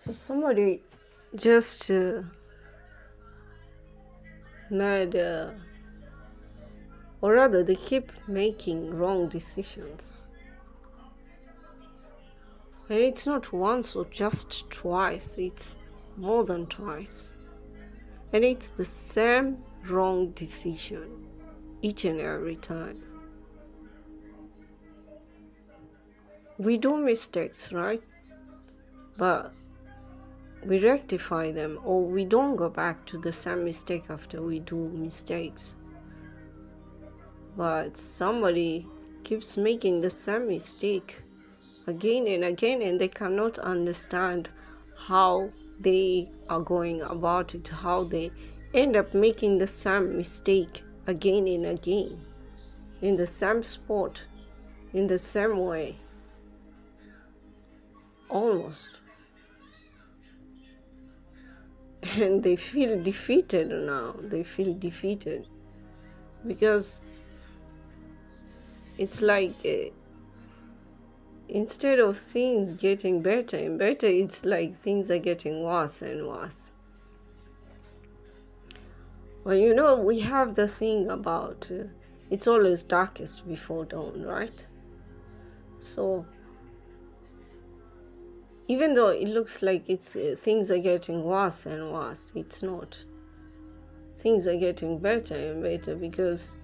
So somebody just made, or rather, they keep making wrong decisions. And it's not once or just twice, it's more than twice. And it's the same wrong decision each and every time. We do mistakes, right? But we rectify them, or we don't go back to the same mistake after we do mistakes. But somebody keeps making the same mistake again and again, and they cannot understand how they are going about it, how they end up making the same mistake again and again, in the same spot, in the same way, almost. And they feel defeated now. They feel defeated because it's like instead of things getting better and better, it's like things are getting worse and worse. Well, we have the thing about it's always darkest before dawn, right? So even though it looks like it's things are getting worse and worse, it's not. Things are getting better and better because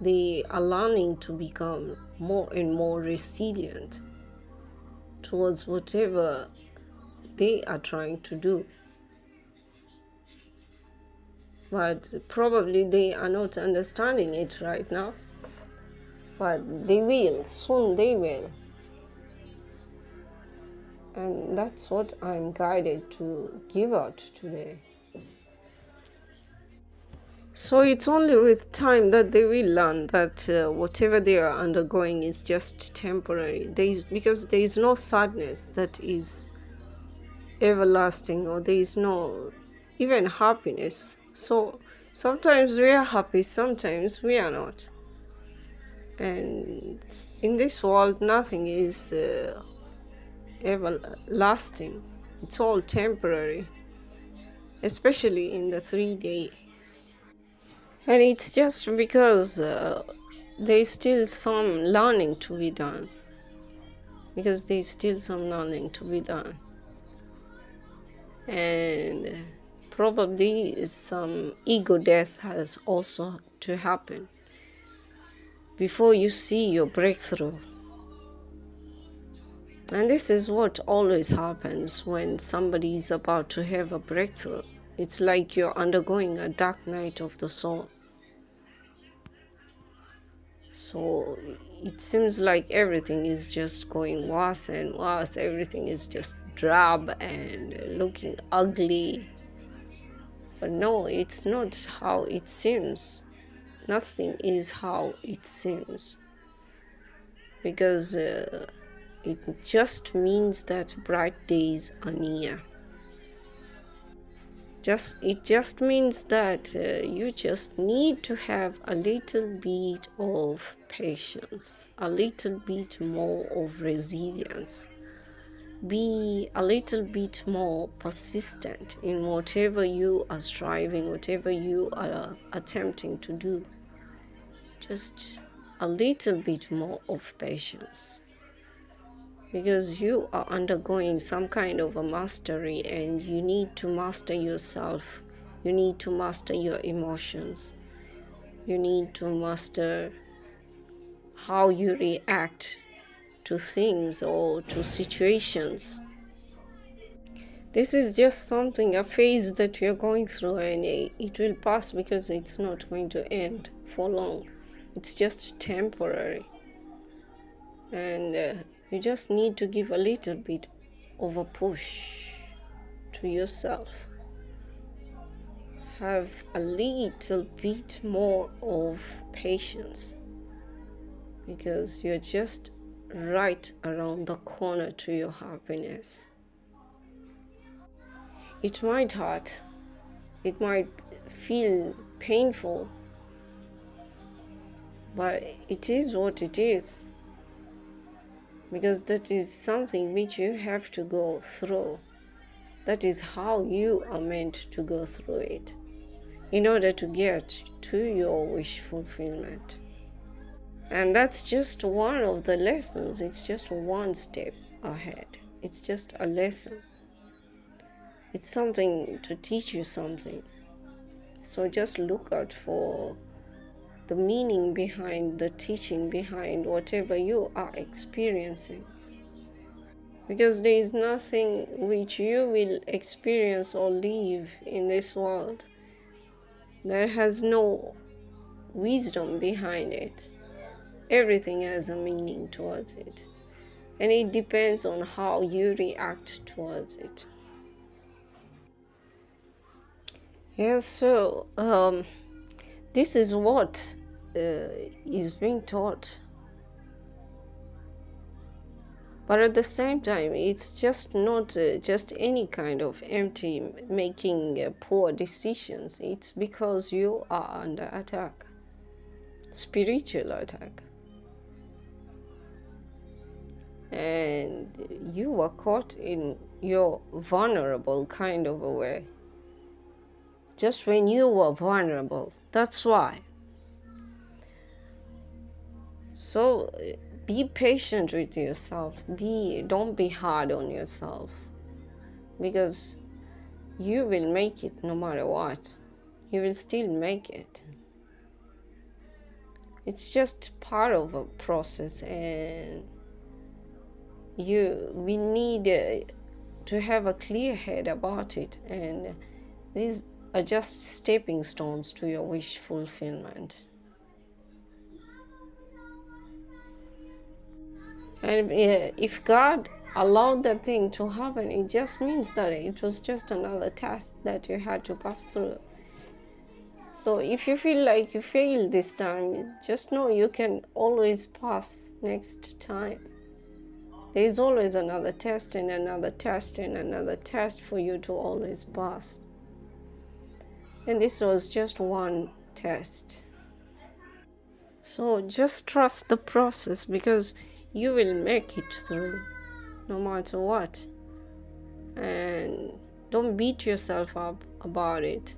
they are learning to become more and more resilient towards whatever they are trying to do. But probably they are not understanding it right now. But they will, soon they will. And that's what I'm guided to give out today. So it's only with time that they will learn that whatever they are undergoing is just temporary. Because there is no sadness that is everlasting, or there is no even happiness. So sometimes we are happy, sometimes we are not. And in this world, nothing is everlasting. It's all temporary, especially in the 3 day. And it's just because there's still some learning to be done. Because there's still some learning to be done. And probably some ego death has also to happen before you see your breakthrough. And this is what always happens when somebody is about to have a breakthrough. It's like you're undergoing a dark night of the soul. So it seems like everything is just going worse and worse. Everything is just drab and looking ugly. But no, it's not how it seems. Nothing is how it seems. Because it just means that bright days are near. It just means that you just need to have a little bit of patience, a little bit more of resilience. Be a little bit more persistent in whatever you are striving, whatever you are attempting to do. Just a little bit more of patience. Because you are undergoing some kind of a mastery, and you need to master yourself. You need to master your emotions. You need to master how you react to things or to situations. This is just something, a phase that you're going through, and it will pass because it's not going to end for long. It's just temporary. And you just need to give a little bit of a push to yourself. Have a little bit more of patience, because you're just right around the corner to your happiness. It might hurt. It might feel painful. But it is what it is. Because that is something which you have to go through. That is how you are meant to go through it in order to get to your wish fulfillment. And that's just one of the lessons. It's just one step ahead. It's just a lesson. It's something to teach you something. So just look out for the meaning behind, the teaching behind whatever you are experiencing. Because there is nothing which you will experience or live in this world that has no wisdom behind it. Everything has a meaning towards it. And it depends on how you react towards it. Yeah, so this is what is being taught. But at the same time, it's just not just any kind of empty making poor decisions. It's because you are under attack, spiritual attack. And you were caught in your vulnerable kind of a way. Just when you were vulnerable. That's why. So be patient with yourself. Don't be hard on yourself. Because you will make it no matter what. You will still make it. It's just part of a process, and we need to have a clear head about it, and these are just stepping stones to your wish fulfillment. And if God allowed that thing to happen, it just means that it was just another test that you had to pass through. So if you feel like you failed this time, just know you can always pass next time. There is always another test and another test and another test for you to always pass. And this was just one test. So just trust the process, because you will make it through no matter what. And don't beat yourself up about it,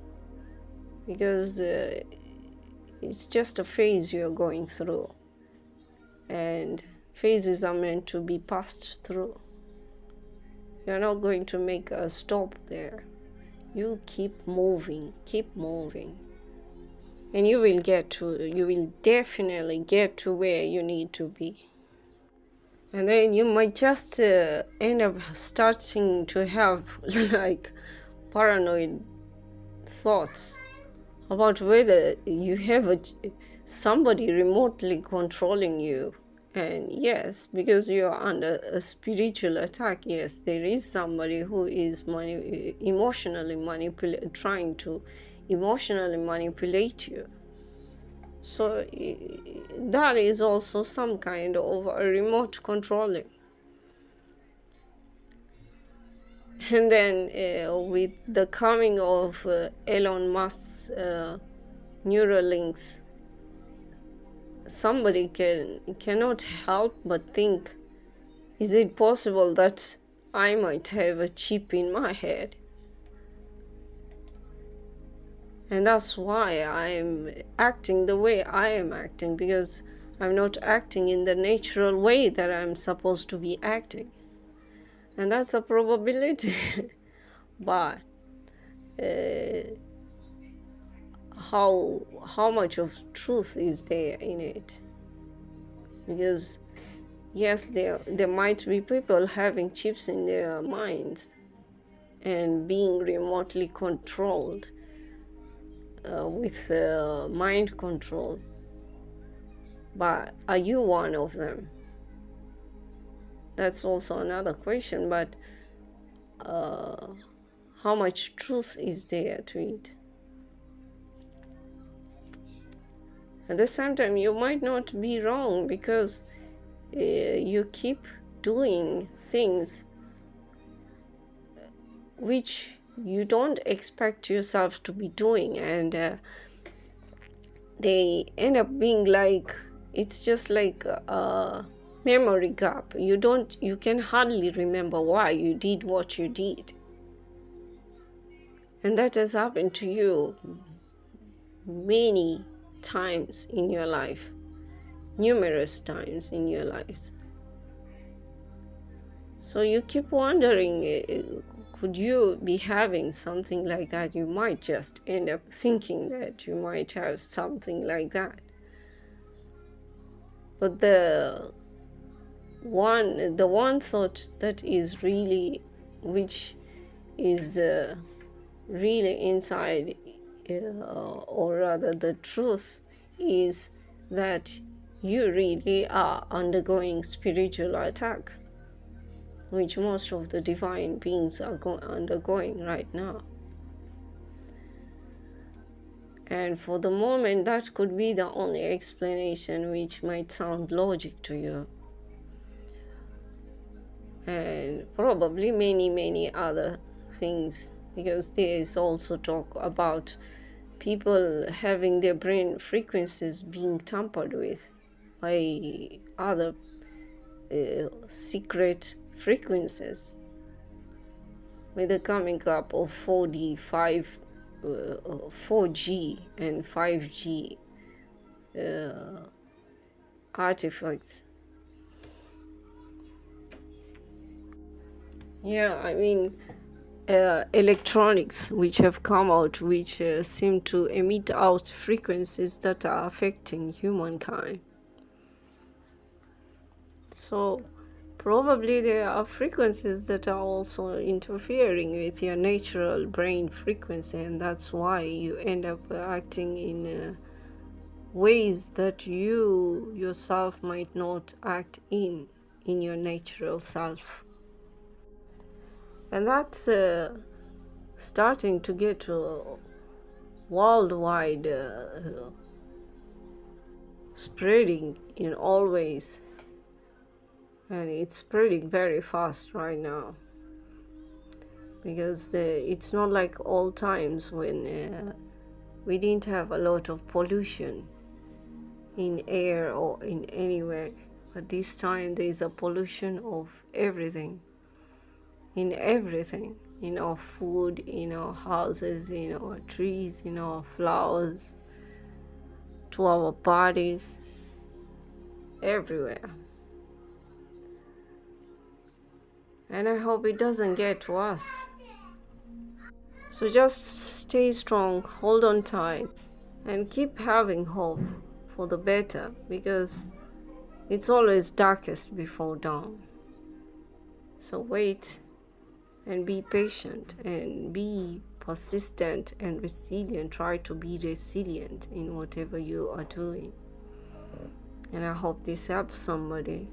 because it's just a phase you're going through. And phases are meant to be passed through. You're not going to make a stop there. You keep moving, and you will definitely get to where you need to be. And then you might just end up starting to have like paranoid thoughts about whether you have somebody remotely controlling you. And yes, because you are under a spiritual attack, yes, there is somebody who is trying to emotionally manipulate you. So that is also some kind of a remote controlling. And then with the coming of Elon Musk's Neuralinks, somebody cannot help but think, is it possible that I might have a chip in my head? And that's why I'm acting the way I am acting, because I'm not acting in the natural way that I'm supposed to be acting. And that's a probability. But how much of truth is there in it? Because yes, there might be people having chips in their minds and being remotely controlled with mind control. But are you one of them? That's also another question. But how much truth is there to it? At the same time, you might not be wrong, because you keep doing things which you don't expect yourself to be doing, and they end up being like, it's just like a memory gap. You can hardly remember why you did what you did. And that has happened to you many times in your life, numerous times in your lives. So you keep wondering, could you be having something like that? You might just end up thinking that you might have something like that. But the one thought that is really, which is really inside, or rather the truth, is that you really are undergoing spiritual attack, which most of the divine beings are undergoing right now. And for the moment, that could be the only explanation which might sound logic to you. And probably many other things, because there is also talk about people having their brain frequencies being tampered with by other secret frequencies, with the coming up of 4G and 5G artifacts. Yeah, I mean, electronics which have come out, which seem to emit out frequencies that are affecting humankind. So probably there are frequencies that are also interfering with your natural brain frequency, and that's why you end up acting in ways that you yourself might not act in your natural self. And that's starting to get worldwide, spreading in all ways, and it's spreading very fast right now, because it's not like old times when we didn't have a lot of pollution in air or in anywhere, but this time there is a pollution of everything, in everything, in our food, in our houses, in our trees, in our flowers, to our bodies, everywhere. And I hope it doesn't get to us. So just stay strong, hold on tight, and keep having hope for the better, because it's always darkest before dawn. So wait and be patient and be persistent and resilient. Try to be resilient in whatever you are doing. And I hope this helps somebody.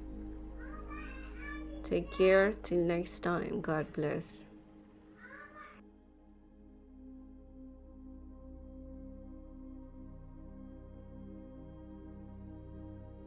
Take care till next time. God bless.